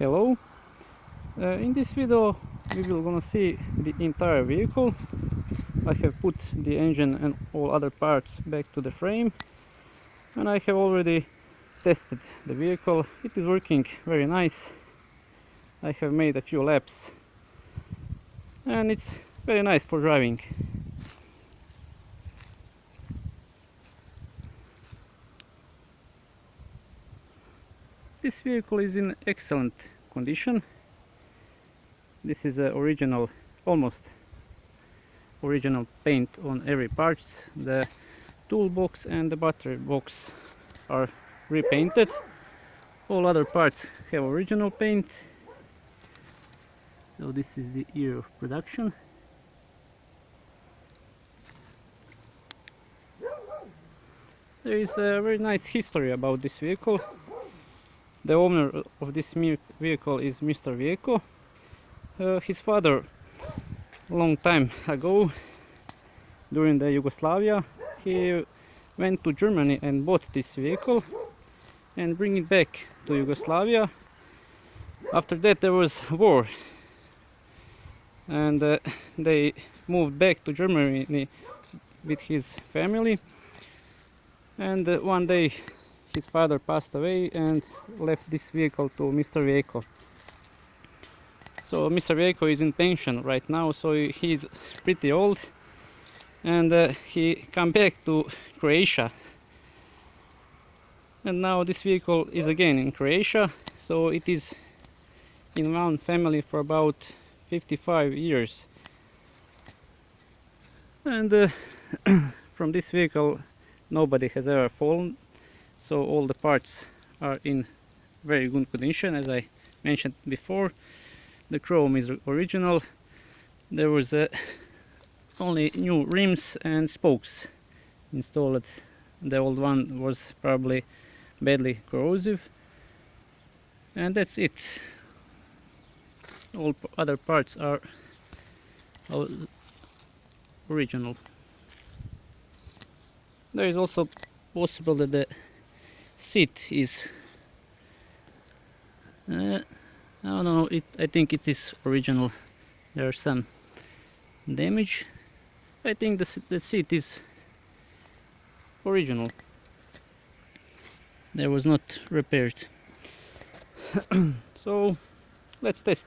Hello. In this video we will gonna see the entire vehicle. I have put the engine and all other parts back to the frame, and I have already tested the vehicle. It is working very nice. I have made a few laps and it's very nice for driving. This vehicle is in excellent condition. This is a almost original paint on every parts. The toolbox and the battery box are repainted. All other parts have original paint. So this is the year of production. There is a very nice history about this vehicle. The owner of this vehicle is Mr. Vieco. His father, long time ago, during the Yugoslavia, he went to Germany and bought this vehicle and bring it back to Yugoslavia. After that there was war, and they moved back to Germany with his family, and one day his father passed away and left this vehicle to Mr. Vieco. So Mr. Vieco is in pension right now, so he's pretty old, and he come back to Croatia, and now this vehicle is again in Croatia. So it is in one family for about 55 years, and from this vehicle nobody has ever fallen. So all the parts are in very good condition, as I mentioned before. The chrome is original. There was only new rims and spokes installed. The old one was probably badly corrosive, and that's it. All other parts are original. There is also possible that the seat is I don't know, I think it is original. There's some damage. I think the seat is original. There was not repaired. So let's test.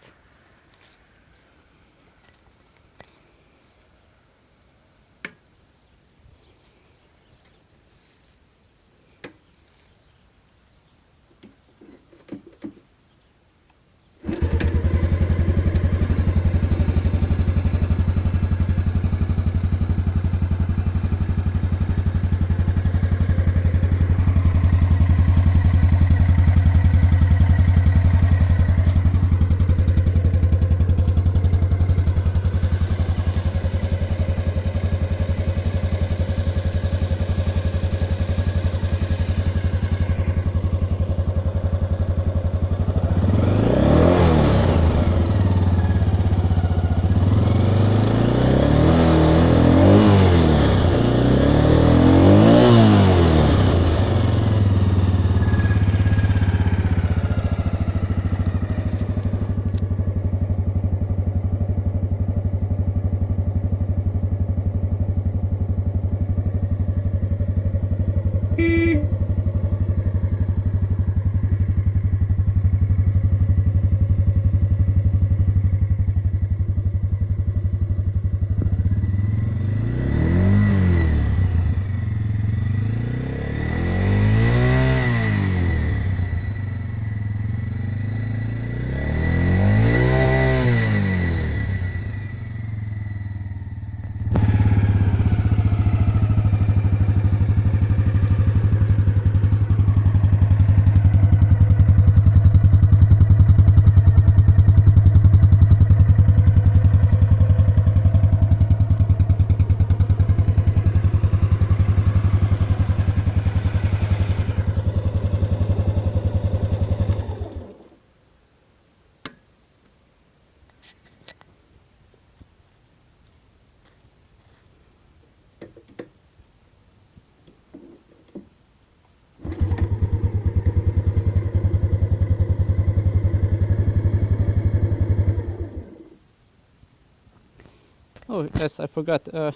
Oh yes, I forgot, the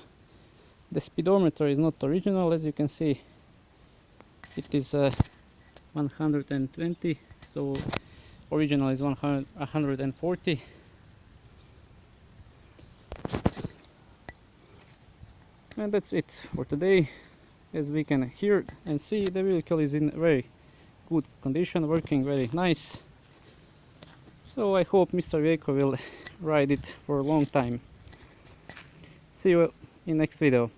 speedometer is not original. As you can see, it is 120, so original is 140. And that's it for today. As we can hear and see, the vehicle is in very good condition, working very nice. So I hope Mr. Vehicle will ride it for a long time. See you in next video.